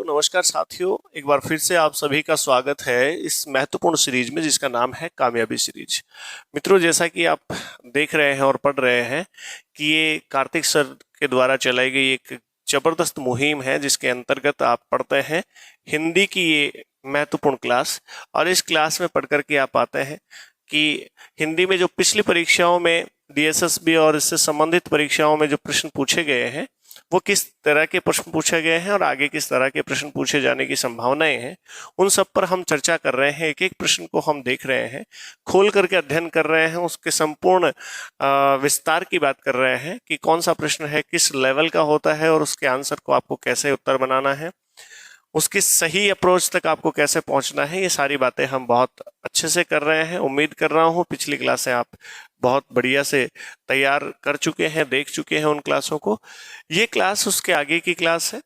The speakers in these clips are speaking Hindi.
नमस्कार साथियों, एक बार फिर से आप सभी का स्वागत है इस महत्वपूर्ण सीरीज में जिसका नाम है कामयाबी सीरीज। मित्रों, जैसा कि आप देख रहे हैं और पढ़ रहे हैं कि ये कार्तिक सर के द्वारा चलाई गई एक जबरदस्त मुहिम है जिसके अंतर्गत आप पढ़ते हैं हिंदी की ये महत्वपूर्ण क्लास। और इस क्लास में पढ़ करके आप पाते हैं कि हिंदी में जो पिछली परीक्षाओं में DSSB और इससे संबंधित परीक्षाओं में जो प्रश्न पूछे गए हैं वो किस तरह के प्रश्न पूछे गए हैं और आगे किस तरह के प्रश्न पूछे जाने की संभावनाएं हैं, उन सब पर हम चर्चा कर रहे हैं। एक एक प्रश्न को हम देख रहे हैं, खोल करके अध्ययन कर रहे हैं, उसके संपूर्ण विस्तार की बात कर रहे हैं कि कौन सा प्रश्न है, किस लेवल का होता है और उसके आंसर को आपको कैसे उत्तर बनाना है, उसकी सही अप्रोच तक आपको कैसे पहुंचना है। ये सारी बातें हम बहुत अच्छे से कर रहे हैं। उम्मीद कर रहा हूं पिछली क्लासें आप बहुत बढ़िया से तैयार कर चुके हैं, देख चुके हैं उन क्लासों को। ये क्लास उसके आगे की क्लास है,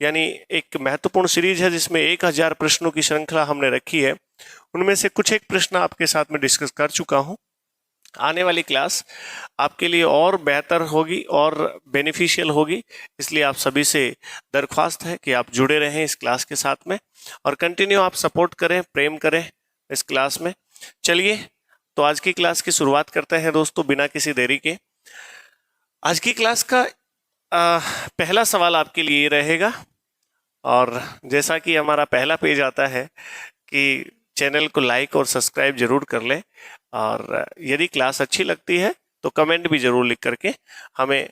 यानी एक महत्वपूर्ण सीरीज है जिसमें 1000 प्रश्नों की श्रृंखला हमने रखी है। उनमें से कुछ एक प्रश्न आपके साथ में डिस्कस कर चुका हूं। आने वाली क्लास आपके लिए और बेहतर होगी और बेनिफिशियल होगी, इसलिए आप सभी से दरख्वास्त है कि आप जुड़े रहें इस क्लास के साथ में और कंटिन्यू आप सपोर्ट करें, प्रेम करें इस क्लास में। चलिए तो आज की क्लास की शुरुआत करते हैं दोस्तों, बिना किसी देरी के। आज की क्लास का पहला सवाल आपके लिए ये रहेगा, और जैसा कि हमारा पहला पेज आता है कि चैनल को लाइक और सब्सक्राइब जरूर कर लें, और यदि क्लास अच्छी लगती है तो कमेंट भी जरूर लिख करके हमें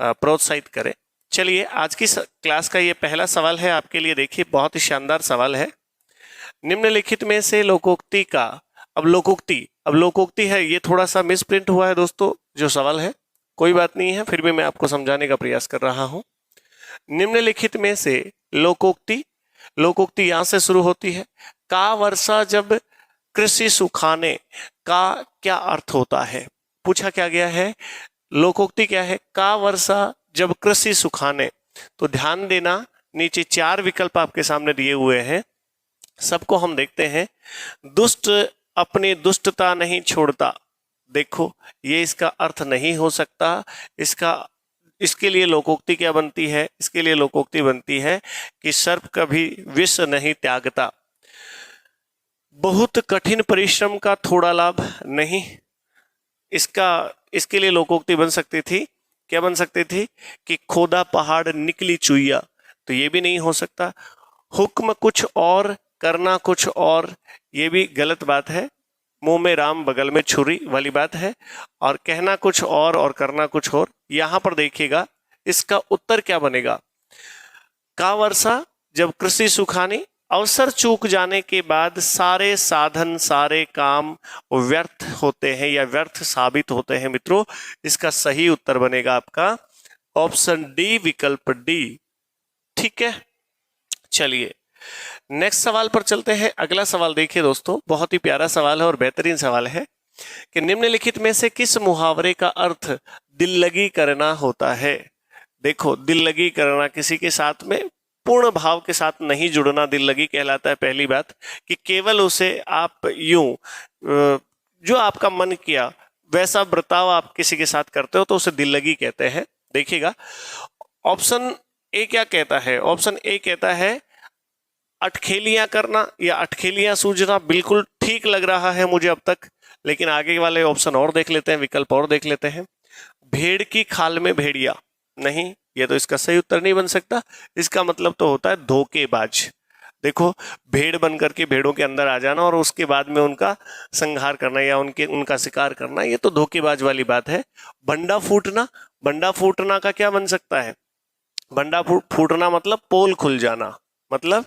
प्रोत्साहित करें। चलिए आज की क्लास का ये पहला सवाल है आपके लिए। देखिए, बहुत ही शानदार सवाल है। निम्नलिखित में से लोकोक्ति का, अब लोकोक्ति है, ये थोड़ा सा मिसप्रिंट हुआ है दोस्तों जो सवाल है, कोई बात नहीं है, फिर भी मैं आपको समझाने का प्रयास कर रहा हूं। निम्नलिखित में से लोकोक्ति यहां से शुरू होती है। का वर्षा जब कृषि सुखाने का क्या अर्थ होता है? पूछा क्या गया है, लोकोक्ति क्या है? का वर्षा जब कृषि सुखाने। तो ध्यान देना, नीचे 4 विकल्प आपके सामने दिए हुए हैं, सबको हम देखते हैं। दुष्ट अपनी दुष्टता नहीं छोड़ता, देखो ये इसका अर्थ नहीं हो सकता। इसके लिए लोकोक्ति क्या बनती है? इसके लिए लोकोक्ति बनती है कि सर्प कभी विष नहीं त्यागता। बहुत कठिन परिश्रम का थोड़ा लाभ नहीं, इसके लिए लोकोक्ति बन सकती थी, क्या बन सकती थी कि खोदा पहाड़ निकली चुईया, तो ये भी नहीं हो सकता। हुक्म कुछ और करना कुछ और, ये भी गलत बात है, मुंह में राम बगल में छुरी वाली बात है। और कहना कुछ और करना कुछ और, यहां पर देखिएगा इसका उत्तर क्या बनेगा। का वर्षा जब कृषि सुखानी, अवसर चूक जाने के बाद सारे साधन सारे काम व्यर्थ होते हैं या व्यर्थ साबित होते हैं। मित्रों, इसका सही उत्तर बनेगा आपका ऑप्शन डी, विकल्प डी। ठीक है, चलिए नेक्स्ट सवाल पर चलते हैं। अगला सवाल देखिए दोस्तों, बहुत ही प्यारा सवाल है और बेहतरीन सवाल है कि निम्नलिखित में से किस मुहावरे का अर्थ दिल लगी करना होता है? देखो, दिल लगी करना, किसी के साथ में पूर्ण भाव के साथ नहीं जुड़ना दिल लगी कहलाता है। पहली बात कि केवल उसे आप यूं जो आपका मन किया वैसा बर्ताव आप किसी के साथ करते हो तो उसे दिल लगी कहते हैं। देखिएगा ऑप्शन ए क्या कहता है। ऑप्शन ए कहता है अटखेलियां करना या अटखेलियां सूझना। बिल्कुल ठीक लग रहा है मुझे अब तक, लेकिन आगे वाले ऑप्शन और देख लेते हैं, विकल्प और देख लेते हैं। भेड़ की खाल में भेड़िया, नहीं, ये तो इसका सही उत्तर नहीं बन सकता। इसका मतलब तो होता है धोखेबाज। देखो, भेड़ बन करके भेड़ों के अंदर आ जाना और उसके बाद में उनका संहार करना या उनका शिकार करना, ये तो धोखेबाज वाली बात है। बंडा फूटना का क्या बन सकता है? बंडा फूटना मतलब पोल खुल जाना, मतलब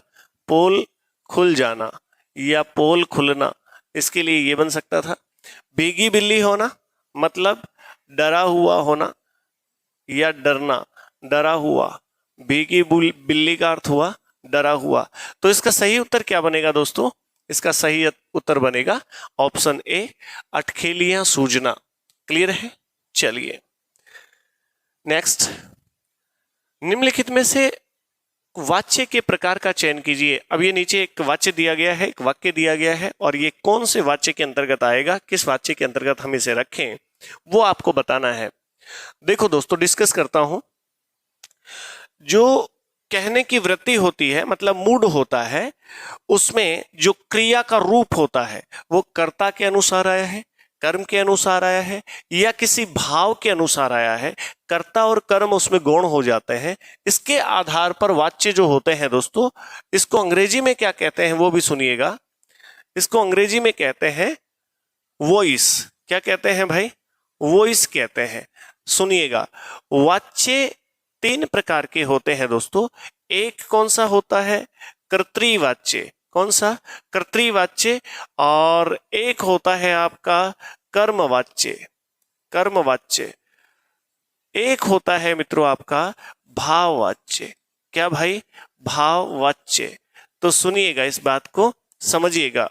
पोल खुल जाना या पोल खुलना, इसके लिए ये बन सकता था। भीगी बिल्ली होना मतलब डरा हुआ होना या डरना, डरा हुआ। भीगी बिल्ली का अर्थ हुआ डरा हुआ। तो इसका सही उत्तर क्या बनेगा दोस्तों? इसका सही उत्तर बनेगा ऑप्शन ए, अटखेलियां सूझना। क्लियर है? चलिए नेक्स्ट, निम्नलिखित में से वाच्य के प्रकार का चयन कीजिए। अब ये नीचे एक वाच्य दिया गया है, एक वाक्य दिया गया है, और ये कौन से वाच्य के अंतर्गत आएगा, किस वाच्य के अंतर्गत हम इसे रखें, वो आपको बताना है। देखो दोस्तों, डिस्कस करता हूं। जो कहने की वृत्ति होती है, मतलब मूड होता है, उसमें जो क्रिया का रूप होता है वो कर्ता के अनुसार आया है, कर्म के अनुसार आया है, या किसी भाव के अनुसार आया है। कर्ता और कर्म उसमें गौण हो जाते हैं। इसके आधार पर वाच्य जो होते हैं दोस्तों, इसको अंग्रेजी में क्या कहते हैं वो भी सुनिएगा। इसको अंग्रेजी में कहते हैं वॉइस। क्या कहते हैं भाई? वॉइस कहते हैं। सुनिएगा, वाच्य 3 प्रकार के होते हैं दोस्तों। एक कौन सा होता है? कर्तृवाच्य। कौन सा? कर्तृवाच्य। और एक होता है आपका कर्मवाच्य। कर्मवाच्य। एक होता है मित्रों आपका भाववाच्य। क्या भाई? भाववाच्य। तो सुनिएगा, इस बात को समझिएगा।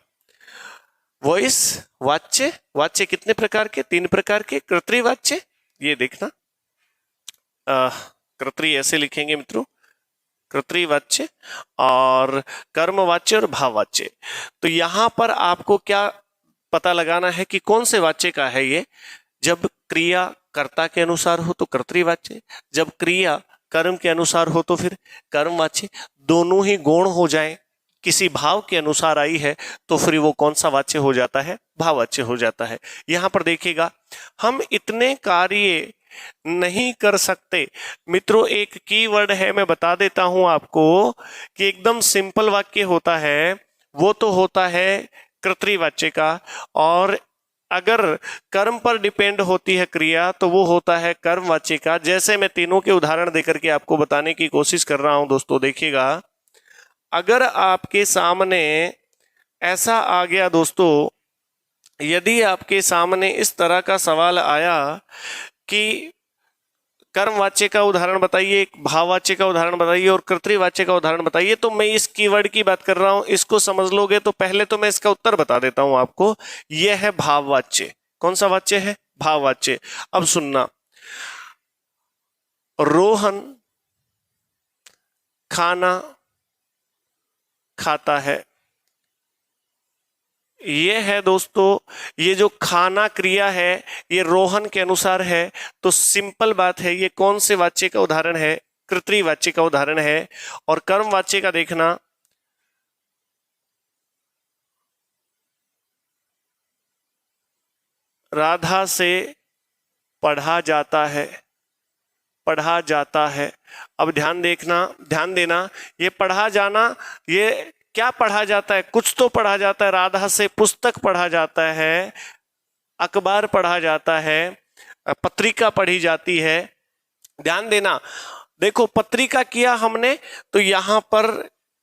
वॉइस, वाच्य। वाच्य कितने प्रकार के? 3 प्रकार के। कर्तृवाच्य, ये देखना, कर्तृ ऐसे लिखेंगे मित्रों, कर्तृवाच्य, और कर्मवाच्य और भाववाच्य। तो यहां पर आपको क्या पता लगाना है कि कौन से वाच्य का है ये? जब क्रिया कर्ता के अनुसार हो तो कर्तृवाच्य, जब क्रिया कर्म के अनुसार हो तो फिर कर्मवाच्य। दोनों ही गौण हो जाए, किसी भाव के अनुसार आई है तो फिर वो कौन सा वाच्य हो जाता है? भाववाच्य हो जाता है। यहां पर देखिएगा, हम इतने कार्य नहीं कर सकते मित्रों। एक कीवर्ड है, मैं बता देता हूं आपको, कि एकदम सिंपल वाक्य होता है वो तो होता है कर्तृवाच्य का, और अगर कर्म पर डिपेंड होती है क्रिया तो वो होता है कर्मवाच्य का। जैसे मैं तीनों के उदाहरण देकर के आपको बताने की कोशिश कर रहा हूं दोस्तों। देखिएगा, अगर आपके सामने ऐसा आ गया दोस्तों, यदि आपके सामने इस तरह का सवाल आया कि कर्मवाच्य का उदाहरण बताइए, भाववाच्य का उदाहरण बताइए और कर्तृवाच्य का उदाहरण बताइए, तो मैं इस कीवर्ड की बात कर रहा हूं, इसको समझ लोगे तो पहले तो मैं इसका उत्तर बता देता हूं आपको। यह है भाववाच्य। कौन सा वाच्य है? भाववाच्य। अब सुनना, रोहन खाना खाता है। ये है दोस्तों, ये जो खाना क्रिया है ये रोहन के अनुसार है। तो सिंपल बात है, ये कौन से वाच्य का उदाहरण है? कर्तृवाच्य का उदाहरण है। और कर्मवाच्य का देखना, राधा से पढ़ा जाता है। पढ़ा जाता है। अब ध्यान देखना, ध्यान देना, ये पढ़ा जाना, ये क्या पढ़ा जाता है? कुछ तो पढ़ा जाता है। राधा से पुस्तक पढ़ा जाता है, अखबार पढ़ा जाता है, पत्रिका पढ़ी जाती है। ध्यान देना, देखो पत्रिका किया हमने तो यहां पर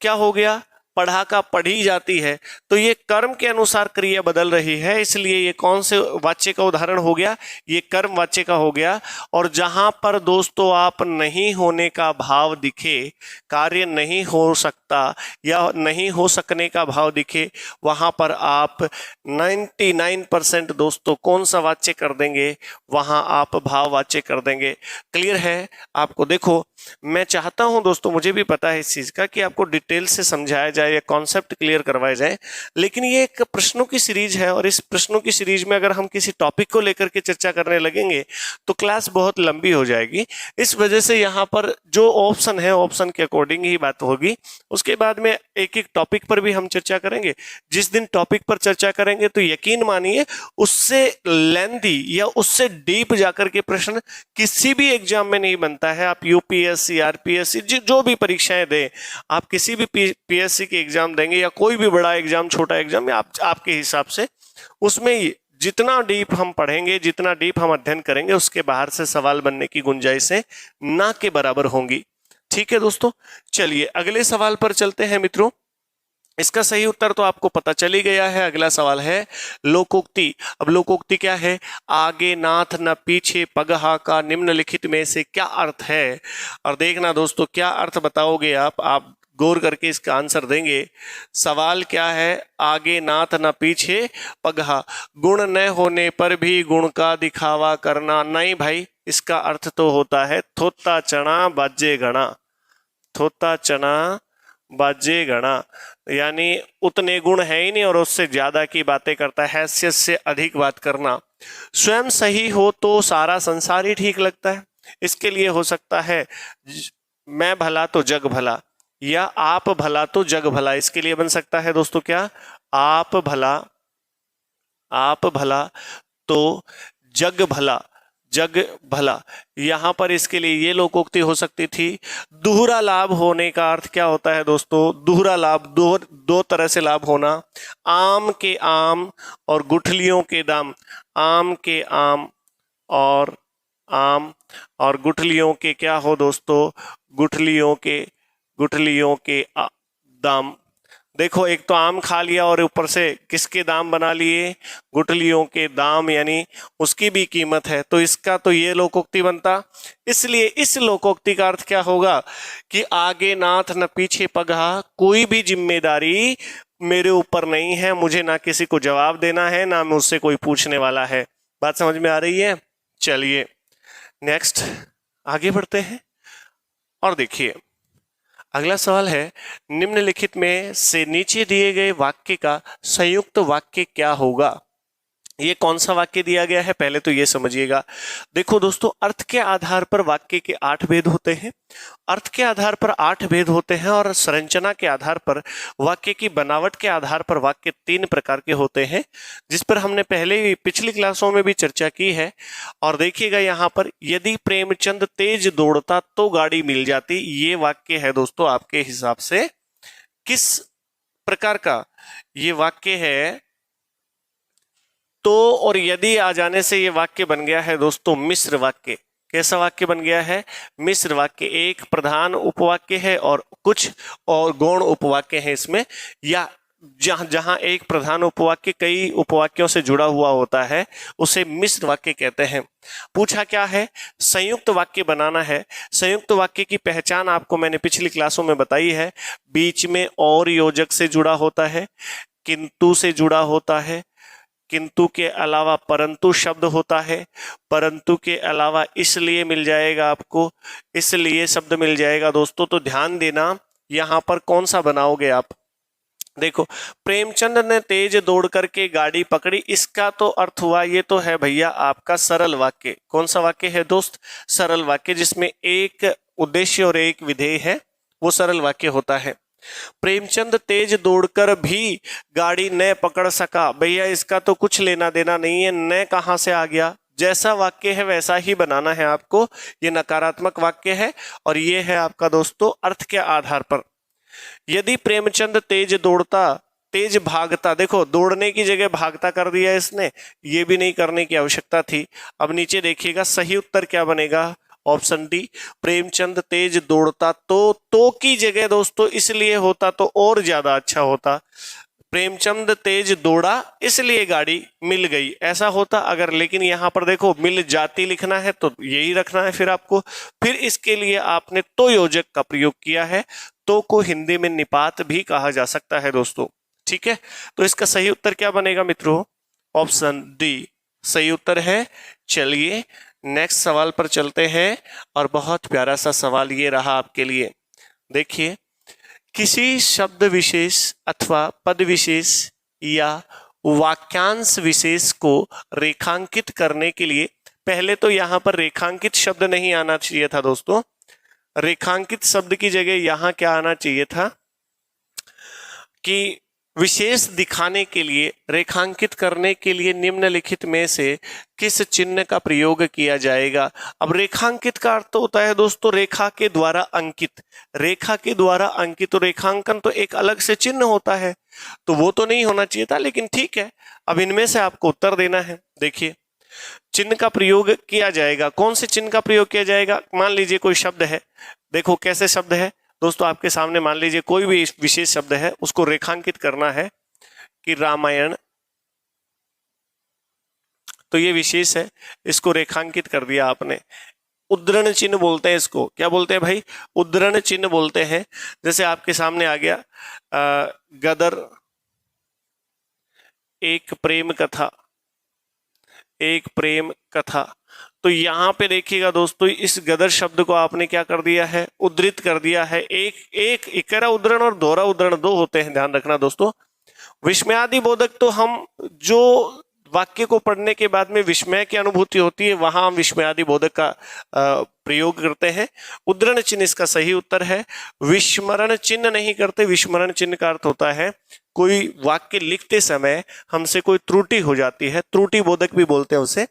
क्या हो गया? पढ़ा का पढ़ी जाती है। तो ये कर्म के अनुसार क्रिया बदल रही है, इसलिए ये कौन से वाच्य का उदाहरण हो गया? ये कर्म वाच्य का हो गया। और जहां पर दोस्तों आप नहीं होने का भाव दिखे, कार्य नहीं हो सकता या नहीं हो सकने का भाव दिखे, वहां पर आप 99% दोस्तों कौन सा वाच्य कर देंगे? वहां आप भाव वाच्य कर देंगे। क्लियर है आपको? देखो, मैं चाहता हूं दोस्तों, मुझे भी पता है इस चीज का, कि आपको डिटेल से समझाया जाए या कॉन्सेप्ट क्लियर करवाए जाए, लेकिन ये एक प्रश्नों की सीरीज है और इस प्रश्नों की सीरीज में अगर हम किसी टॉपिक को लेकर के चर्चा करने लगेंगे तो क्लास बहुत लंबी हो जाएगी। इस वजह से यहाँ पर जो ऑप्शन है, ऑप्शन के अकॉर्डिंग ही बात होगी। उसके बाद में एक एक टॉपिक पर भी हम चर्चा करेंगे। जिस दिन टॉपिक पर चर्चा करेंगे तो यकीन मानिए उससे लेंथी या उससे डीप जाकर के प्रश्न किसी भी एग्जाम में नहीं बनता है। आप यूपीएससी, आरपीएससी, जो भी परीक्षाएं दें, आप किसी भी पीएससी के एग्जाम देंगे या कोई भी बड़ा एग्जाम, छोटा एग्जाम, आपके हिसाब से उसमें जितना डीप हम पढ़ेंगे, जितना डीप हम अध्ययन करेंगे, उसके बाहर से सवाल बनने की गुंजाइशें ना के बराबर होंगी। ठीक है दोस्तों, चलिए अगले सवाल पर चलते हैं मित्रों। इसका सही उत्तर तो आपको पता चल ही गया है। अगला सवाल है लोकोक्ति। अब लोकोक्ति क्या है? आगे नाथ न पीछे पगहा का निम्नलिखित में से क्या अर्थ है? और देखना दोस्तों, क्या अर्थ बताओगे आप गौर करके इसका आंसर देंगे। सवाल क्या है? आगे नाथ न पीछे पगहा, गुण न होने पर भी गुण का दिखावा करना। नहीं भाई, इसका अर्थ तो होता है थोता चना बाजे घना। थोता चना बाजे घना, यानी उतने गुण है ही नहीं और उससे ज्यादा की बातें करता है, हैसियत से अधिक बात करना। स्वयं सही हो तो सारा संसार ही ठीक लगता है। इसके लिए हो सकता है मैं भला तो जग भला, या आप भला तो जग भला। इसके लिए बन सकता है दोस्तों क्या, आप भला तो जग भला, जग भला। यहां पर इसके लिए ये लोकोक्ति हो सकती थी। दोहरा लाभ होने का अर्थ क्या होता है दोस्तों, दोहरा लाभ, दो तरह से लाभ होना। आम के आम और गुठलियों के दाम, आम के आम और गुठलियों के क्या हो दोस्तों, गुठलियों के दाम। देखो, एक तो आम खा लिया और ऊपर से किसके दाम बना लिए, गुठलियों के दाम, यानी उसकी भी कीमत है। तो इसका तो ये लोकोक्ति बनता। इसलिए इस लोकोक्ति का अर्थ क्या होगा कि आगे नाथ न पीछे पगहा, कोई भी जिम्मेदारी मेरे ऊपर नहीं है, मुझे ना किसी को जवाब देना है, ना मुझसे कोई पूछने वाला है। बात समझ में आ रही है? चलिए नेक्स्ट आगे बढ़ते हैं और देखिए अगला सवाल है, निम्नलिखित में से नीचे दिए गए वाक्य का संयुक्त वाक्य क्या होगा। ये कौन सा वाक्य दिया गया है, पहले तो ये समझिएगा। देखो दोस्तों, अर्थ के आधार पर वाक्य के 8 भेद होते हैं। अर्थ के आधार पर 8 भेद होते हैं और संरचना के आधार पर, वाक्य की बनावट के आधार पर वाक्य 3 प्रकार के होते हैं, जिस पर हमने पहले पिछली क्लासों में भी चर्चा की है। और देखिएगा यहाँ पर, यदि प्रेमचंद तेज दौड़ता तो गाड़ी मिल जाती, ये वाक्य है दोस्तों आपके हिसाब से किस प्रकार का ये वाक्य है। तो और यदि आ जाने से ये वाक्य बन गया है दोस्तों मिश्र वाक्य। कैसा वाक्य बन गया है, मिश्र वाक्य। एक प्रधान उपवाक्य है और कुछ और गौण उपवाक्य है इसमें, या जहां एक प्रधान उपवाक्य कई उपवाक्यों से जुड़ा हुआ होता है उसे मिश्र वाक्य कहते हैं। पूछा क्या है, संयुक्त वाक्य बनाना है। संयुक्त वाक्य की पहचान आपको मैंने पिछली क्लासों में बताई है। बीच में और योजक से जुड़ा होता है, किंतु से जुड़ा होता है, किंतु के अलावा परंतु शब्द होता है, परंतु के अलावा इसलिए मिल जाएगा आपको, इसलिए शब्द मिल जाएगा दोस्तों। तो ध्यान देना यहां पर कौन सा बनाओगे आप। देखो, प्रेमचंद ने तेज दौड़ करके गाड़ी पकड़ी, इसका तो अर्थ हुआ, ये तो है भैया आपका सरल वाक्य। कौन सा वाक्य है दोस्त, सरल वाक्य, जिसमें एक उद्देश्य और एक विधेय है, वो सरल वाक्य होता है। प्रेमचंद तेज दौड़कर भी गाड़ी न पकड़ सका, भैया इसका तो कुछ लेना देना नहीं है, न कहां से आ गया। जैसा वाक्य है वैसा ही बनाना है आपको। ये नकारात्मक वाक्य है और ये है आपका दोस्तों अर्थ के आधार पर। यदि प्रेमचंद तेज दौड़ता, तेज भागता, देखो दौड़ने की जगह भागता कर दिया इसने, ये भी नहीं करने की आवश्यकता थी। अब नीचे देखिएगा सही उत्तर क्या बनेगा, ऑप्शन डी, प्रेमचंद तेज दौड़ता तो की जगह दोस्तों इसलिए होता तो और ज्यादा अच्छा होता। प्रेमचंद तेज दौड़ा इसलिए गाड़ी मिल गई, ऐसा होता अगर। लेकिन यहां पर देखो मिल जाती लिखना है तो यही रखना है फिर आपको। फिर इसके लिए आपने तो योजक का प्रयोग किया है। तो को हिंदी में निपात भी कहा जा सकता है दोस्तों, ठीक है। तो इसका सही उत्तर क्या बनेगा मित्रों, ऑप्शन डी सही उत्तर है। चलिए नेक्स्ट सवाल पर चलते हैं और बहुत प्यारा सा सवाल ये रहा आपके लिए। देखिए, किसी शब्द विशेष अथवा पद विशेष या वाक्यांश विशेष को रेखांकित करने के लिए, पहले तो यहां पर रेखांकित शब्द नहीं आना चाहिए था दोस्तों। रेखांकित शब्द की जगह यहां क्या आना चाहिए था कि विशेष दिखाने के लिए, रेखांकित करने के लिए निम्नलिखित में से किस चिन्ह का प्रयोग किया जाएगा। अब रेखांकित का अर्थ होता है दोस्तों रेखा के द्वारा अंकित, रेखा के द्वारा अंकित। तो रेखांकन तो एक अलग से चिन्ह होता है, तो वो तो नहीं होना चाहिए था, लेकिन ठीक है। अब इनमें से आपको उत्तर देना है। देखिए, चिन्ह का प्रयोग किया जाएगा, कौन से चिन्ह का प्रयोग किया जाएगा। मान लीजिए कोई शब्द है, देखो कैसे शब्द है दोस्तों आपके सामने। मान लीजिए कोई भी विशेष शब्द है, उसको रेखांकित करना है कि रामायण, तो ये विशेष है, इसको रेखांकित कर दिया आपने। उद्धरण चिन्ह बोलते हैं इसको, क्या बोलते हैं भाई, उद्धरण चिन्ह बोलते हैं। जैसे आपके सामने आ गया गदर, एक प्रेम कथा, एक प्रेम कथा। तो यहां पे देखिएगा दोस्तों, इस गदर शब्द को आपने क्या कर दिया है, उद्धृत कर दिया है। एक इकरा उद्धरण और दोहरा उद्धरण दो होते हैं, ध्यान रखना दोस्तों। विस्मयादि बोधक तो हम जो वाक्य को पढ़ने के बाद में विस्मय की अनुभूति होती है, वहां हम विस्मयादि बोधक का प्रयोग करते हैं। उद्धरण चिन्ह इसका सही उत्तर है। विस्मरण चिन्ह नहीं करते। विस्मरण चिन्ह का अर्थ होता है कोई वाक्य लिखते समय हमसे कोई त्रुटि हो जाती है, त्रुटि बोधक भी बोलते हैं उसे,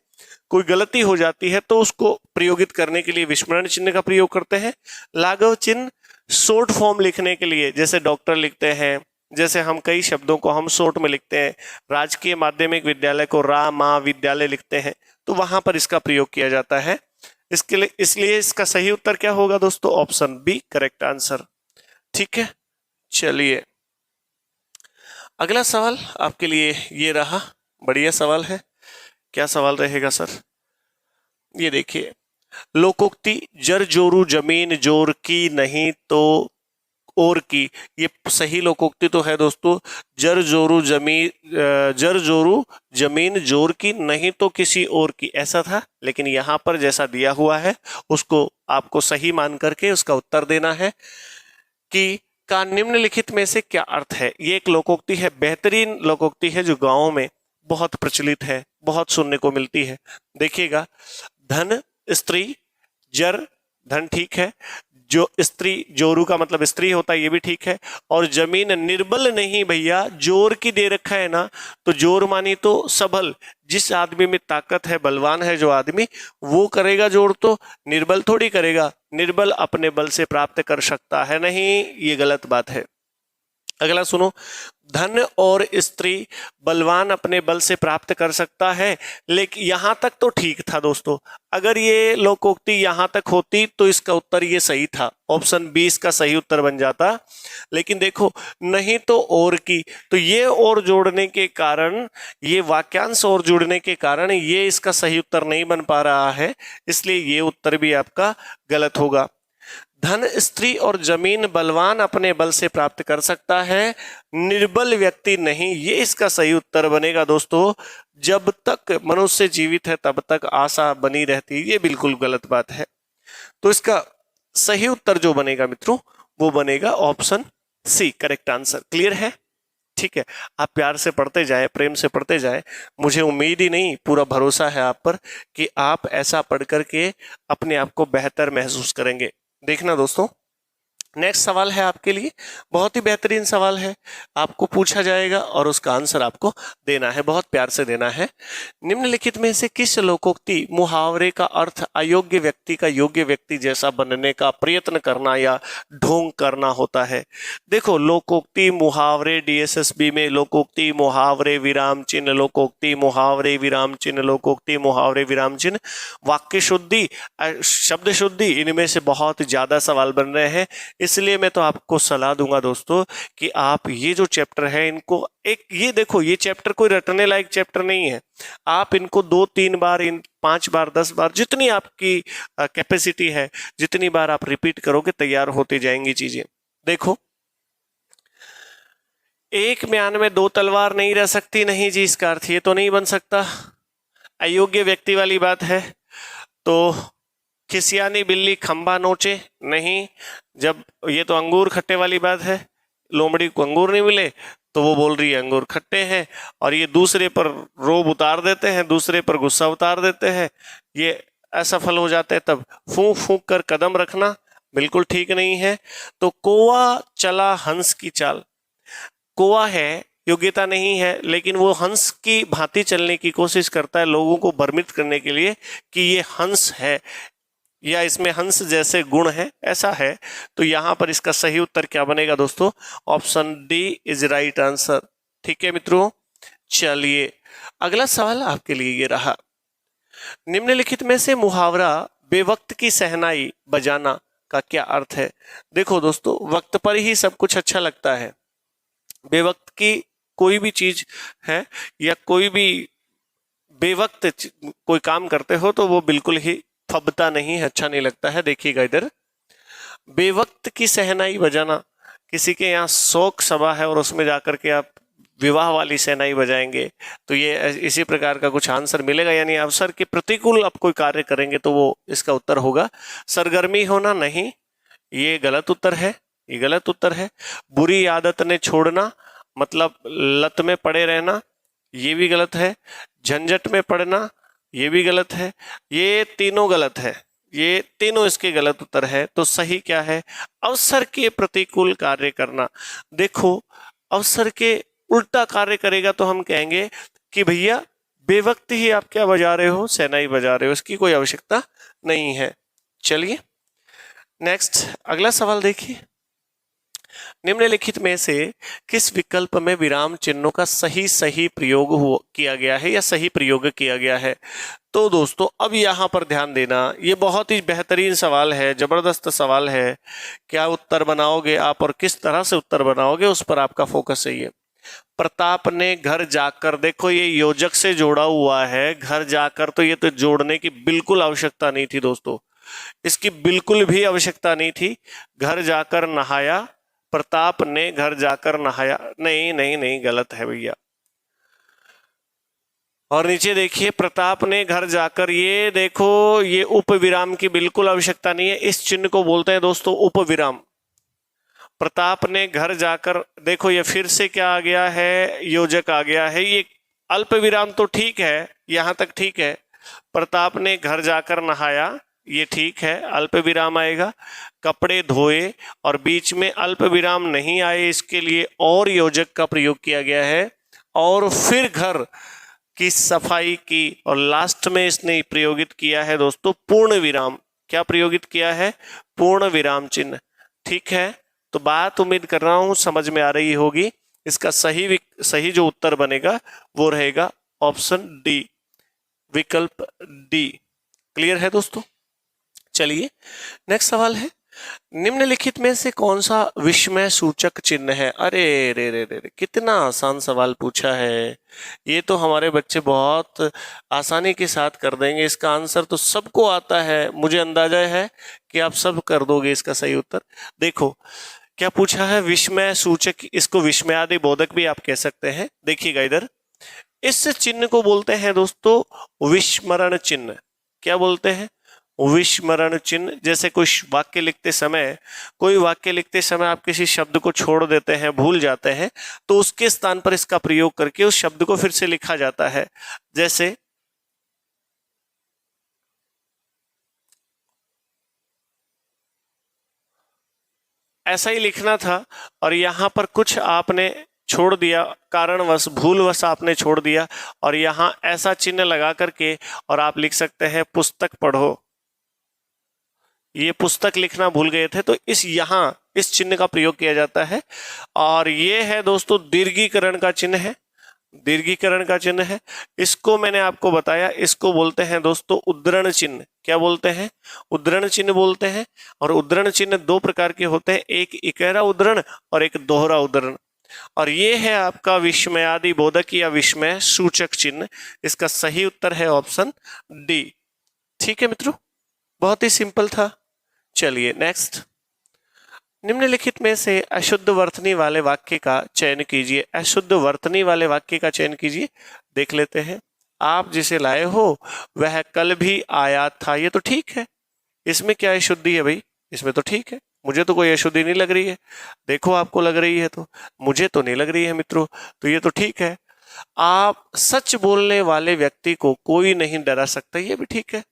कोई गलती हो जाती है तो उसको प्रयोगित करने के लिए विस्मरण चिन्ह का प्रयोग करते हैं। लाघव चिन्ह शॉर्ट फॉर्म लिखने के लिए, जैसे डॉक्टर लिखते हैं, जैसे हम कई शब्दों को हम शॉर्ट में लिखते हैं, राजकीय माध्यमिक विद्यालय को रा मा विद्यालय लिखते हैं, तो वहां पर इसका प्रयोग किया जाता है। इसके लिए इसलिए इसका सही उत्तर क्या होगा दोस्तों? Option B correct answer. ठीक है, चलिए अगला सवाल आपके लिए ये रहा, बढ़िया सवाल है। क्या सवाल रहेगा सर? ये देखिए, लोकोक्ति जर जोरू जमीन जोर की नहीं तो और की, ये सही लोकोक्ति तो है दोस्तों। जर जोरू जमीन जोर की नहीं तो किसी और की, ऐसा था, लेकिन यहां पर जैसा दिया हुआ है उसको आपको सही मान करके उसका उत्तर देना है कि का निम्नलिखित में से क्या अर्थ है। ये एक लोकोक्ति है, बेहतरीन लोकोक्ति है जो गांवों में बहुत प्रचलित है, बहुत सुनने को मिलती है। देखिएगा, धन स्त्री जर, धन ठीक है, जो स्त्री जोरू का मतलब स्त्री होता है, ये भी ठीक है, और जमीन निर्बल नहीं भैया, जोर की दे रखा है ना, तो जोर मानी तो सबल, जिस आदमी में ताकत है, बलवान है जो आदमी, वो करेगा जोर, तो निर्बल थोड़ी करेगा। निर्बल अपने बल से प्राप्त कर सकता है नहीं, ये गलत बात है। अगला सुनो, धन और स्त्री बलवान अपने बल से प्राप्त कर सकता है, लेकिन यहां तक तो ठीक था दोस्तों। अगर ये लोकोक्ति यहां तक होती तो इसका उत्तर ये सही था, ऑप्शन 20 का सही उत्तर बन जाता। लेकिन देखो, नहीं तो और की, तो ये और जोड़ने के कारण, ये वाक्यांश और जुड़ने के कारण ये इसका सही उत्तर नहीं बन पा रहा है, इसलिए ये उत्तर भी आपका गलत होगा। धन स्त्री और जमीन बलवान अपने बल से प्राप्त कर सकता है, निर्बल व्यक्ति नहीं, ये इसका सही उत्तर बनेगा दोस्तों। जब तक मनुष्य जीवित है तब तक आशा बनी रहती, ये बिल्कुल गलत बात है। तो इसका सही उत्तर जो बनेगा मित्रों, वो बनेगा option C correct answer. Clear है? ठीक है, आप प्यार से पढ़ते जाएं, प्रेम से पढ़ते जाएं। मुझे उम्मीद ही नहीं, पूरा भरोसा है आप पर कि आप ऐसा पढ़ करके अपने आप को बेहतर महसूस करेंगे। देखना दोस्तों, नेक्स्ट सवाल है आपके लिए, बहुत ही बेहतरीन सवाल है, आपको पूछा जाएगा और उसका आंसर आपको देना है, बहुत प्यार से देना है। निम्नलिखित में से किस लोकोक्ति मुहावरे का अर्थ अयोग्य व्यक्ति का योग्य व्यक्ति जैसा बनने का प्रयत्न करना या ढोंग करना होता है? देखो, लोकोक्ति मुहावरे डीएसएसबी में लोकोक्ति मुहावरे विराम चिन्ह, लोकोक्ति मुहावरे विराम चिन्ह, लोकोक्ति मुहावरे विराम चिन्ह, वाक्य शुद्धि, शब्द शुद्धि, इनमें से बहुत ज्यादा सवाल बन रहे हैं। इसलिए मैं तो आपको सलाह दूंगा दोस्तों कि आप ये जो चैप्टर है इनको ये देखो, ये चैप्टर कोई रटने लायक चैप्टर नहीं है। आप इनको 2-3 बार, 5 बार, 10 बार, जितनी आपकी कैपेसिटी है, जितनी बार आप रिपीट करोगे तैयार होती जाएंगी चीजें। देखो, एक म्यान में 2 तलवार नहीं रह सकती, नहीं जी, इसका अर्थ ये तो नहीं बन सकता। अयोग्य व्यक्ति वाली बात है, तो खिसियानी बिल्ली खंबा नोचे, नहीं। जब ये तो अंगूर खट्टे वाली बात है, लोमड़ी को अंगूर नहीं मिले तो वो बोल रही है अंगूर खट्टे हैं, और ये दूसरे पर रोब उतार देते हैं, दूसरे पर गुस्सा उतार देते हैं, ये असफल हो जाते हैं। तब फूंक फूंक कर कदम रखना बिल्कुल ठीक नहीं है। तो कौवा चला हंस की चाल, कौवा है, योग्यता नहीं है, लेकिन वो हंस की भांति चलने की कोशिश करता है लोगों को भ्रमित करने के लिए कि ये हंस है या इसमें हंस जैसे गुण है, ऐसा है। तो यहां पर इसका सही उत्तर क्या बनेगा दोस्तों? Option D is right answer. ठीक है मित्रों, चलिए अगला सवाल आपके लिए ये रहा, निम्नलिखित में से मुहावरा बेवक्त की सहनाई बजाना का क्या अर्थ है? देखो दोस्तों, वक्त पर ही सब कुछ अच्छा लगता है। बेवक्त की कोई भी चीज है या कोई भी बेवक्त कोई काम करते हो तो वो बिल्कुल ही फबता नहीं है, अच्छा नहीं लगता है। देखिएगा इधर, बेवक्त की सहनाई बजाना, किसी के यहाँ शोक सभा है और उसमें जाकर के आप विवाह वाली सहनाई बजाएंगे, तो ये इसी प्रकार का कुछ आंसर मिलेगा, यानी अवसर के प्रतिकूल आप कोई कार्य करेंगे तो वो इसका उत्तर होगा। सरगर्मी होना, नहीं, ये गलत उत्तर है, ये गलत उत्तर है। बुरी आदत ने छोड़ना मतलब लत में पड़े रहना, ये भी गलत है। झंझट में पड़ना, ये भी गलत है, ये तीनों गलत है, ये तीनों इसके गलत उत्तर है। तो सही क्या है? अवसर के प्रतिकूल कार्य करना। देखो अवसर के उल्टा कार्य करेगा तो हम कहेंगे कि भैया बेवक्त ही आप क्या बजा रहे हो, शहनाई बजा रहे हो, इसकी कोई आवश्यकता नहीं है। चलिए नेक्स्ट अगला सवाल देखिए। निम्नलिखित में से किस विकल्प में विराम चिन्हों का सही प्रयोग किया गया है या सही प्रयोग किया गया है? तो दोस्तों अब यहाँ पर ध्यान देना, ये बहुत ही बेहतरीन सवाल है, जबरदस्त सवाल है। क्या उत्तर बनाओगे आप और किस तरह से उत्तर बनाओगे उस पर आपका फोकस चाहिए। प्रताप ने घर जाकर, देखो ये योजक से जोड़ा हुआ है, घर जाकर, तो ये तो जोड़ने की बिल्कुल आवश्यकता नहीं थी दोस्तों, इसकी बिल्कुल भी आवश्यकता नहीं थी। घर जाकर नहाया, प्रताप ने घर जाकर नहाया, नहीं नहीं नहीं, गलत है भैया। और नीचे देखिए प्रताप ने घर जाकर, ये देखो ये उपविराम की बिल्कुल आवश्यकता नहीं है, इस चिन्ह को बोलते हैं दोस्तों उपविराम। प्रताप ने घर जाकर, देखो ये फिर से क्या आ गया है, योजक आ गया है। ये अल्प विराम तो ठीक है, यहां तक ठीक है। प्रताप ने घर जाकर नहाया, ये ठीक है, अल्प विराम आएगा। कपड़े धोए और बीच में अल्प विराम नहीं आए, इसके लिए और योजक का प्रयोग किया गया है। और फिर घर की सफाई की, और लास्ट में इसने प्रयोगित किया है दोस्तों पूर्ण विराम। क्या प्रयोगित किया है? पूर्ण विराम चिन्ह। ठीक है, तो बात उम्मीद कर रहा हूं समझ में आ रही होगी। इसका सही जो उत्तर बनेगा वो रहेगा ऑप्शन डी, विकल्प डी। क्लियर है दोस्तों? चलिए नेक्स्ट सवाल है, निम्नलिखित में से कौन सा विस्मय सूचक चिन्ह है? अरे रे रे रे, कितना आसान सवाल पूछा है, ये तो हमारे बच्चे बहुत आसानी के साथ कर देंगे। इसका आंसर तो सबको आता है, मुझे अंदाजा है कि आप सब कर दोगे इसका सही उत्तर। देखो क्या पूछा है, विस्मय सूचक, इसको विस्मयादि बोधक भी आप कह सकते हैं। देखिएगा इधर, इस चिन्ह को बोलते हैं दोस्तों विस्मरण चिन्ह। क्या बोलते हैं? विस्मरण चिन्ह। जैसे कोई वाक्य लिखते समय आप किसी शब्द को छोड़ देते हैं, भूल जाते हैं, तो उसके स्थान पर इसका प्रयोग करके उस शब्द को फिर से लिखा जाता है। जैसे ऐसा ही लिखना था और यहां पर कुछ आपने छोड़ दिया, कारणवश भूलवश आपने छोड़ दिया, और यहां ऐसा चिन्ह लगा करके और आप लिख सकते हैं पुस्तक पढ़ो। ये पुस्तक लिखना भूल गए थे तो इस चिन्ह का प्रयोग किया जाता है। और ये है दोस्तों दीर्घीकरण का चिन्ह है, दीर्घीकरण का चिन्ह है। इसको मैंने आपको बताया, इसको बोलते हैं दोस्तों उद्धरण चिन्ह। क्या बोलते हैं? उद्धरण चिन्ह बोलते हैं। और उद्धरण चिन्ह दो प्रकार के होते हैं, एक इकहरा उद्धरण और एक दोहरा उद्धरण। और ये है आपका विस्मयादि बोधक या विस्मय सूचक चिन्ह। इसका सही उत्तर है ऑप्शन डी। ठीक है मित्रों, बहुत ही सिंपल था। चलिए नेक्स्ट, निम्नलिखित में से अशुद्ध वर्तनी वाले वाक्य का चयन कीजिए। अशुद्ध वर्तनी वाले वाक्य का चयन कीजिए, देख लेते हैं। आप जिसे लाए हो वह कल भी आया था, ये तो ठीक है। इसमें क्या अशुद्धि है भाई? इसमें तो ठीक है, मुझे तो कोई अशुद्धि नहीं लग रही है। देखो आपको लग रही है तो मुझे तो नहीं लग रही है मित्रों, तो ये तो ठीक है। आप सच बोलने वाले व्यक्ति को कोई नहीं डरा सकता, ये भी ठीक है।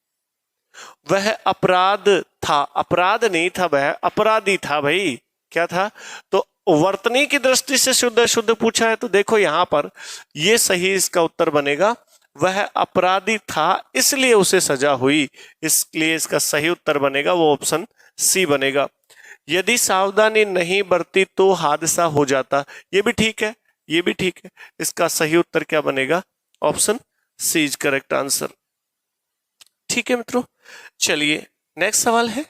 वह अपराध था, अपराध नहीं था, वह अपराधी था भाई। क्या था? तो वर्तनी की दृष्टि से शुद्ध अशुद्ध पूछा है, तो देखो यहां पर ये सही इसका उत्तर बनेगा, वह अपराधी था इसलिए उसे सजा हुई, इसलिए इसका सही उत्तर बनेगा वो ऑप्शन सी बनेगा। यदि सावधानी नहीं बरती तो हादसा हो जाता, ये भी ठीक है, ये भी ठीक है। इसका सही उत्तर क्या बनेगा? Option C is correct answer. ठीक है मित्रों, चलिए नेक्स्ट सवाल है,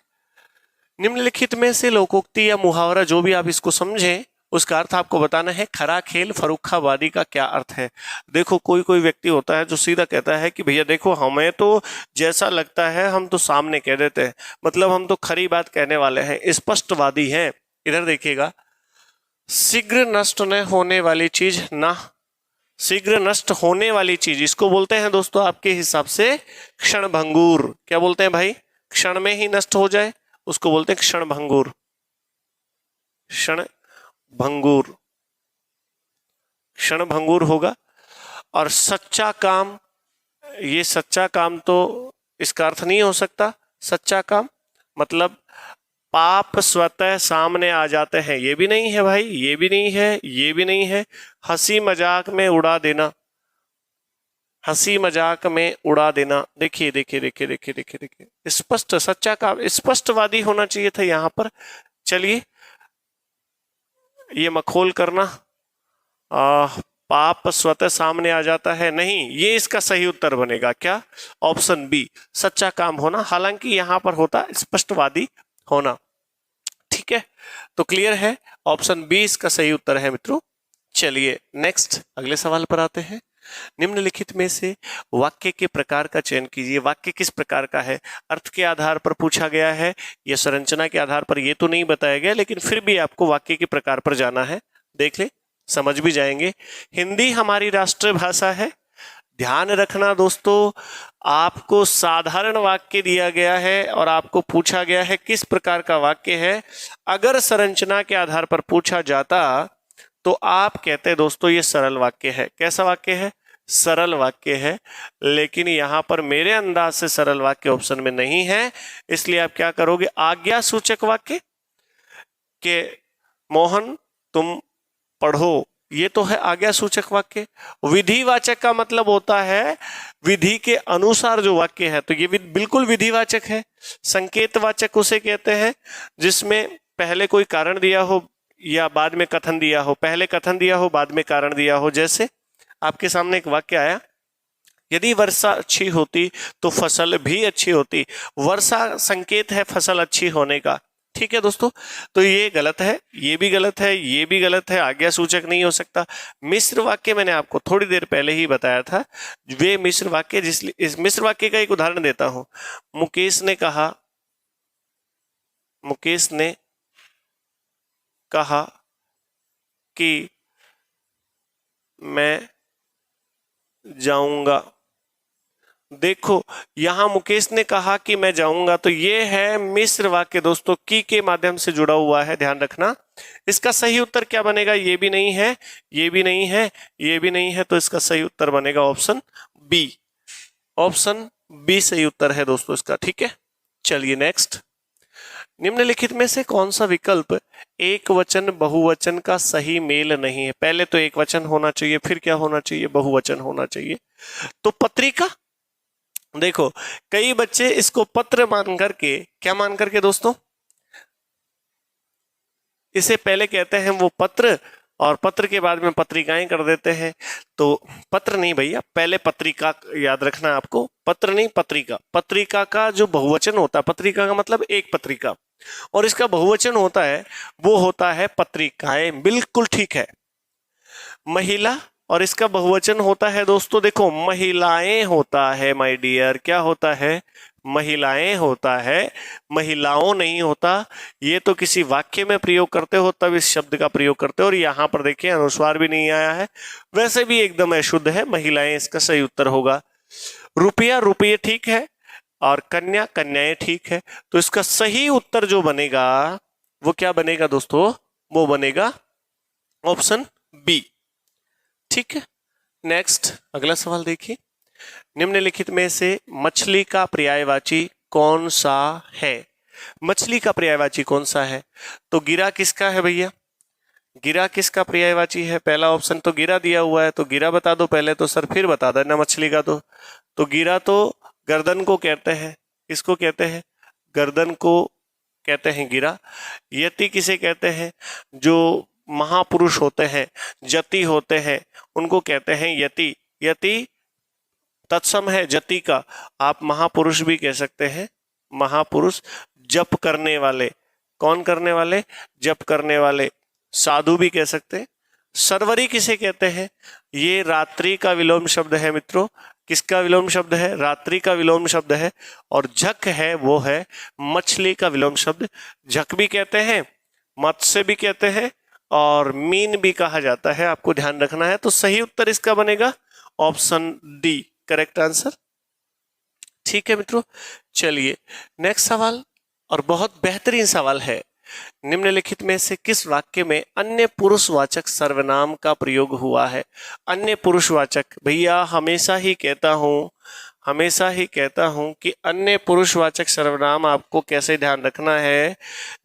निम्नलिखित में से लोकोक्ति या मुहावरा जो भी आप इसको समझें उसका अर्थ आपको बताना है। खरा खेल फरुखाबादी का क्या अर्थ है? देखो कोई कोई व्यक्ति होता है जो सीधा कहता है कि भैया देखो हमें तो जैसा लगता है हम तो सामने कह देते हैं, मतलब हम तो खरी बात कहने वाले हैं, स्पष्टवादी हैं। इधर देखिएगा, शीघ्र नष्ट न होने वाली चीज ना, शीघ्र नष्ट होने वाली चीज, इसको बोलते हैं दोस्तों आपके हिसाब से क्षणभंगुर। क्या बोलते हैं भाई? क्षण में ही नष्ट हो जाए उसको बोलते हैं क्षणभंगुर, क्षणभंगुर, क्षणभंगुर होगा। और सच्चा काम ये सच्चा काम तो इसका अर्थ नहीं हो सकता। सच्चा काम मतलब पाप स्वतः सामने आ जाते हैं, ये भी नहीं है भाई, ये भी नहीं है, ये भी नहीं है। हंसी मजाक में उड़ा देना, हंसी मजाक में उड़ा देना। देखिए देखिए देखिए देखिए देखिए देखिए, स्पष्ट सच्चा काम, स्पष्टवादी होना चाहिए था यहाँ पर। चलिए, ये मखोल करना, पाप स्वतः सामने आ जाता है, नहीं, ये इसका सही उत्तर बनेगा। क्या? ऑप्शन बी, सच्चा काम होना। हालांकि यहां पर होता स्पष्टवादी होना। ठीक है, तो क्लियर है, ऑप्शन बी इसका सही उत्तर है मित्रों। चलिए नेक्स्ट अगले सवाल पर आते हैं। निम्नलिखित में से वाक्य के प्रकार का चयन कीजिए। वाक्य किस प्रकार का है? अर्थ के आधार पर पूछा गया है या संरचना के आधार पर, ये तो नहीं बताया गया, लेकिन फिर भी आपको वाक्य के प्रकार पर जाना है। देख ले, समझ भी जाएंगे। हिंदी हमारी राष्ट्रीय भाषा है। ध्यान रखना दोस्तों, आपको साधारण वाक्य दिया गया है और आपको पूछा गया है किस प्रकार का वाक्य है। अगर संरचना के आधार पर पूछा जाता तो आप कहते हैं दोस्तों ये सरल वाक्य है। कैसा वाक्य है? सरल वाक्य है। लेकिन यहां पर मेरे अंदाज से सरल वाक्य ऑप्शन में नहीं है, इसलिए आप क्या करोगे? आज्ञा सूचक वाक्य के मोहन तुम पढ़ो, ये तो है आज्ञा सूचक वाक्य। विधिवाचक का मतलब होता है विधि के अनुसार जो वाक्य है, तो ये बिल्कुल विधिवाचक है। संकेतवाचक उसे कहते हैं जिसमें पहले कोई कारण दिया हो या बाद में कथन दिया हो, पहले कथन दिया हो बाद में कारण दिया हो। जैसे आपके सामने एक वाक्य आया, यदि वर्षा अच्छी होती तो फसल भी अच्छी होती। वर्षा संकेत है फसल अच्छी होने का। ठीक है दोस्तों, तो ये गलत है, ये भी गलत है, ये भी गलत है, आज्ञा सूचक नहीं हो सकता। मिश्र वाक्य मैंने आपको थोड़ी देर पहले ही बताया था, वे मिश्र वाक्य, इस मिश्र वाक्य का एक उदाहरण देता हूं। मुकेश ने कहा कि मैं जाऊंगा। देखो, यहां मुकेश ने कहा कि मैं जाऊंगा, तो ये है मिश्र वाक्य दोस्तों, की के माध्यम से जुड़ा हुआ है, ध्यान रखना। इसका सही उत्तर क्या बनेगा? ये भी नहीं है, ये भी नहीं है, ये भी नहीं है, तो इसका सही उत्तर बनेगा ऑप्शन बी। ऑप्शन बी सही उत्तर है दोस्तों इसका। ठीक है, चलिए नेक्स्ट। निम्नलिखित में से कौन सा विकल्प एक वचन बहुवचन का सही मेल नहीं है? पहले तो एक वचन होना चाहिए, फिर क्या होना चाहिए? बहुवचन होना चाहिए। तो पत्रिका, देखो कई बच्चे इसको पत्र मान करके, क्या मान करके दोस्तों? इसे पहले कहते हैं वो पत्र, और पत्र के बाद में पत्रिकाएं कर देते हैं। तो पत्र नहीं भैया, पहले पत्रिका याद रखना आपको, पत्र नहीं पत्रिका। पत्रिका का जो बहुवचन होता है, पत्रिका का मतलब एक पत्रिका, और इसका बहुवचन होता है वो होता है पत्रिकाएं। बिल्कुल ठीक है। महिला, और इसका बहुवचन होता है दोस्तों, देखो महिलाएं होता है माय डियर। क्या होता है? महिलाएं होता है, महिलाओं नहीं होता। ये तो किसी वाक्य में प्रयोग करते हो तब इस शब्द का प्रयोग करते हो, और यहां पर देखिए अनुस्वार भी नहीं आया है, वैसे भी एकदम अशुद्ध है। महिलाएं इसका सही उत्तर होगा। रुपया, रुपये ठीक है, और कन्या, कन्याएं ठीक है। तो इसका सही उत्तर जो बनेगा वो क्या बनेगा दोस्तों? वो बनेगा ऑप्शन बी। ठीक है, नेक्स्ट अगला सवाल देखिए। निम्नलिखित में से मछली का पर्यायवाची कौन सा है? मछली का पर्यायवाची कौन सा है? तो गिरा किसका है भैया? गिरा किसका पर्यायवाची है? पहला ऑप्शन तो गिरा दिया हुआ है, तो गिरा बता दो पहले, तो सर फिर बता देना मछली का। तो गिरा तो गर्दन को कहते हैं। किसको कहते हैं? गर्दन को कहते हैं गिरा। यति किसे कहते हैं? जो महापुरुष होते हैं, जति होते हैं, उनको कहते हैं यति। यति तत्सम है जति का, आप महापुरुष भी कह सकते हैं। महापुरुष, जप करने वाले, कौन करने वाले? जप करने वाले। साधु भी कह सकते हैं। सरवरी किसे कहते हैं? ये रात्रि का विलोम शब्द है मित्रों। किसका विलोम शब्द है? रात्रि का विलोम शब्द है। और झक है वो है मछली का विलोम शब्द। झक भी कहते हैं, मत्स्य भी कहते हैं, और मीन भी कहा जाता है, आपको ध्यान रखना है। तो सही उत्तर इसका बनेगा ऑप्शन डी, करेक्ट आंसर। ठीक है मित्रों, चलिए नेक्स्ट सवाल, और बहुत बेहतरीन सवाल है। निम्नलिखित में से किस वाक्य में अन्य पुरुषवाचक सर्वनाम का प्रयोग हुआ है? अन्य पुरुषवाचक, भैया हमेशा ही कहता हूं कि अन्य पुरुषवाचक सर्वनाम आपको कैसे ध्यान रखना है।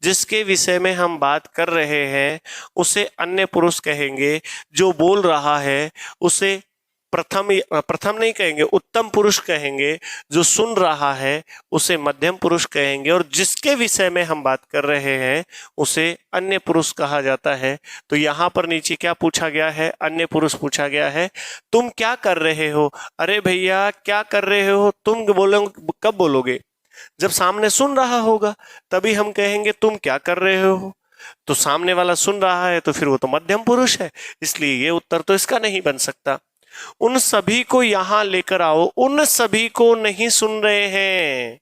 जिसके विषय में हम बात कर रहे हैं उसे अन्य पुरुष कहेंगे, जो बोल रहा है उसे प्रथम नहीं कहेंगे, उत्तम पुरुष कहेंगे, जो सुन रहा है उसे मध्यम पुरुष कहेंगे, और जिसके विषय में हम बात कर रहे हैं उसे अन्य पुरुष कहा जाता है। तो यहाँ पर नीचे क्या पूछा गया है? अन्य पुरुष पूछा गया है। तुम क्या कर रहे हो? अरे भैया क्या कर रहे हो तुम कब बोलोगे? जब सामने सुन रहा होगा तभी हम कहेंगे तुम क्या कर रहे हो। तो सामने वाला सुन रहा है तो फिर वो तो मध्यम पुरुष है, इसलिए ये उत्तर तो इसका नहीं बन सकता। उन सभी को यहां लेकर आओ, उन सभी को नहीं सुन रहे हैं,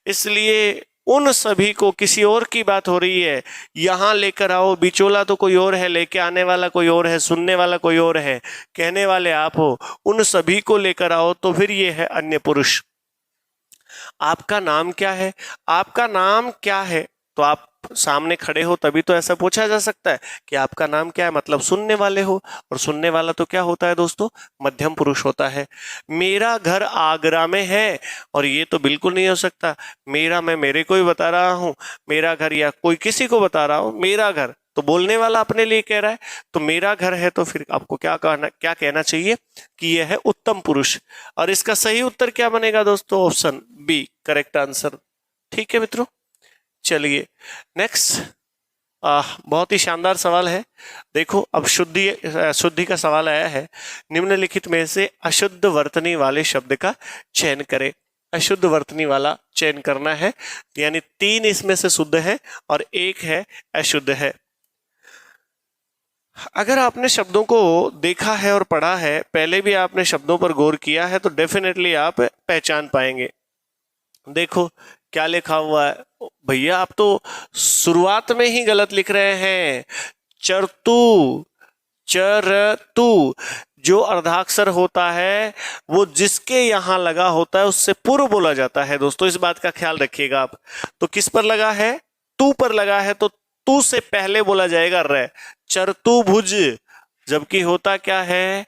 इसलिए उन सभी को, किसी और की बात हो रही है, यहां लेकर आओ। बिचौला तो कोई और है, लेके आने वाला कोई और है, सुनने वाला कोई और है, कहने वाले आप हो। उन सभी को लेकर आओ, तो फिर ये है अन्य पुरुष। आपका नाम क्या है? आपका नाम क्या है? तो आप सामने खड़े हो तभी तो ऐसा पूछा जा सकता है कि आपका नाम क्या है, मतलब सुनने वाले हो, और सुनने वाला तो क्या होता है दोस्तों? मध्यम पुरुष होता है। मेरा घर आगरा में है, और ये तो बिल्कुल नहीं हो सकता। मेरा, मैं मेरे को ही बता रहा हूं मेरा घर, या कोई किसी को बता रहा हूं मेरा घर, तो बोलने वाला अपने लिए कह रहा है, तो मेरा घर है, तो फिर आपको क्या कहना चाहिए कि यह है उत्तम पुरुष। और इसका सही उत्तर क्या बनेगा दोस्तों? Option B correct answer. ठीक है मित्रों, चलिए नेक्स्ट। बहुत ही शानदार सवाल है। देखो, अब शुद्धि का सवाल आया है। निम्नलिखित में से अशुद्ध वर्तनी वाले शब्द का चयन करें। अशुद्ध वर्तनी वाला चयन करना है, यानी 3 इसमें से शुद्ध है और 1 है अशुद्ध है। अगर आपने शब्दों को देखा है और पढ़ा है, पहले भी आपने शब्दों पर गौर किया है, तो डेफिनेटली आप पहचान पाएंगे। देखो क्या लिखा हुआ है। भैया आप तो शुरुआत में ही गलत लिख रहे हैं। चरतु, चरतु, जो अर्धाक्षर होता है वो जिसके यहां लगा होता है उससे पूर्व बोला जाता है दोस्तों, इस बात का ख्याल रखिएगा आप। तो किस पर लगा है? तू पर लगा है, तो तू से पहले बोला जाएगा रे। चरतुभुज, जबकि होता क्या है?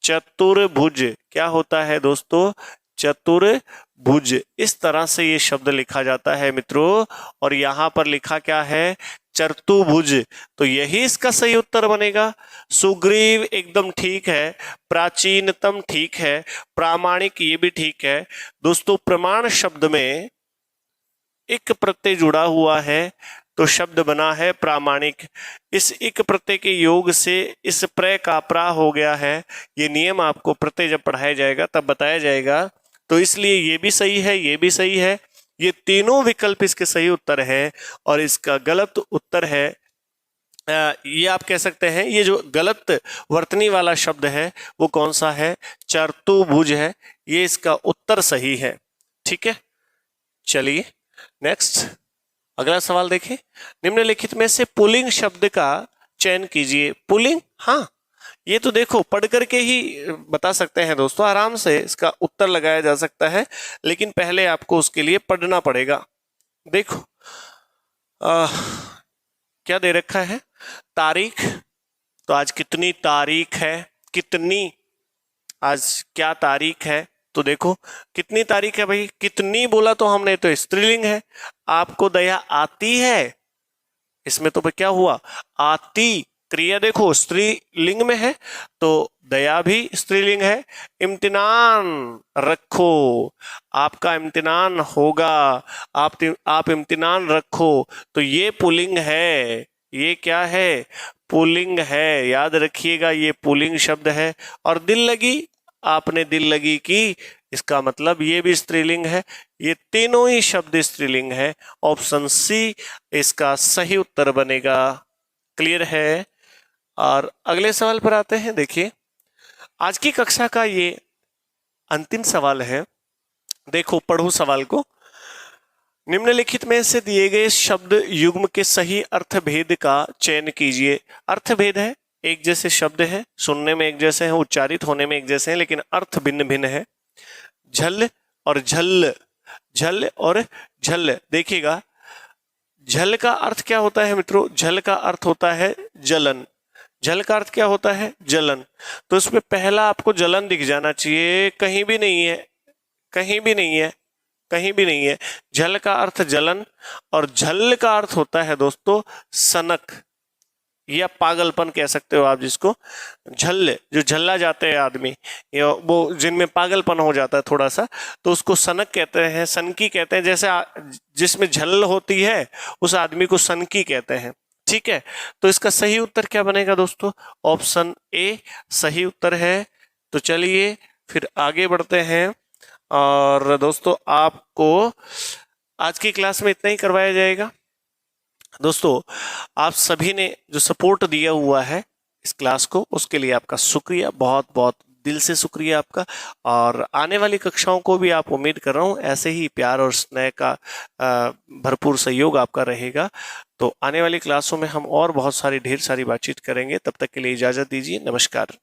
चतुर्भुज। क्या होता है दोस्तों? चतुर्भुज। इस तरह से ये शब्द लिखा जाता है मित्रों, और यहां पर लिखा क्या है? चतुर्भुज। तो यही इसका सही उत्तर बनेगा। सुग्रीव एकदम ठीक है, प्राचीनतम ठीक है, प्रामाणिक ये भी ठीक है। दोस्तों प्रमाण शब्द में इक प्रत्यय जुड़ा हुआ है, तो शब्द बना है प्रामाणिक। इस इक प्रत्यय के योग से इस प्रय का प्रा हो गया है। ये नियम आपको प्रत्यय जब पढ़ाया जाएगा तब बताया जाएगा। तो इसलिए ये भी सही है, ये भी सही है, ये तीनों विकल्प इसके सही उत्तर है। और इसका गलत उत्तर है, ये आप कह सकते हैं, ये जो गलत वर्तनी वाला शब्द है वो कौन सा है? चतुर्भुज है। ये इसका उत्तर सही है। ठीक है, चलिए नेक्स्ट अगला सवाल देखें। निम्नलिखित में से पुल्लिंग शब्द का चयन कीजिए। पुल्लिंग, हाँ ये तो देखो पढ़ करके ही बता सकते हैं दोस्तों, आराम से इसका उत्तर लगाया जा सकता है, लेकिन पहले आपको उसके लिए पढ़ना पड़ेगा। देखो क्या दे रखा है? तारीख। तो आज कितनी तारीख है? कितनी, आज क्या तारीख है? तो देखो कितनी तारीख है भाई, कितनी बोला तो हमने, तो स्त्रीलिंग है। आपको दया आती है, इसमें तो क्या हुआ? आती। क्रिया देखो स्त्रीलिंग में है, तो दया भी स्त्रीलिंग है। इम्तिनान रखो, आपका इम्तिनान होगा, आप इम्तिनान रखो, तो ये पुल्लिंग है। ये क्या है? पुल्लिंग है, याद रखिएगा ये पुल्लिंग शब्द है। और दिल लगी, आपने दिल लगी की, इसका मतलब ये भी स्त्रीलिंग है। ये तीनों ही शब्द स्त्रीलिंग है। ऑप्शन सी इसका सही उत्तर बनेगा। क्लियर है? और अगले सवाल पर आते हैं। देखिए आज की कक्षा का ये अंतिम सवाल है। देखो पढ़ो सवाल को। निम्नलिखित में से दिए गए शब्द युग्म के सही अर्थभेद का चयन कीजिए। अर्थभेद है, एक जैसे शब्द है, सुनने में एक जैसे हैं, उच्चारित होने में एक जैसे हैं, लेकिन अर्थ भिन्न भिन्न है। झल और झल, झल और झल। देखिएगा झल का अर्थ क्या होता है मित्रों? झल का अर्थ होता है जलन। झल का अर्थ क्या होता है? जलन। तो इसमें पहला आपको जलन दिख जाना चाहिए, कहीं भी नहीं है, कहीं भी नहीं है, कहीं भी नहीं है। झल का अर्थ जलन, और झल का अर्थ होता है दोस्तों सनक या पागलपन कह सकते हो आप जिसको। झल्ल, जो झल्ला जाते हैं आदमी, या वो जिनमें पागलपन हो जाता है थोड़ा सा, तो उसको सनक कहते हैं, सनकी कहते हैं। जैसे जिसमें झल्ल होती है उस आदमी को सनकी कहते हैं। ठीक है, तो इसका सही उत्तर क्या बनेगा दोस्तों? ऑप्शन ए सही उत्तर है। तो चलिए फिर आगे बढ़ते हैं, और दोस्तों आपको आज की क्लास में इतना ही करवाया जाएगा। दोस्तों आप सभी ने जो सपोर्ट दिया हुआ है इस क्लास को, उसके लिए आपका शुक्रिया, बहुत बहुत दिल से शुक्रिया आपका। और आने वाली कक्षाओं को भी आप उम्मीद कर रहा हूँ ऐसे ही प्यार और स्नेह का भरपूर सहयोग आपका रहेगा। तो आने वाली क्लासों में हम और बहुत सारी ढेर सारी बातचीत करेंगे। तब तक के लिए इजाजत दीजिए, नमस्कार।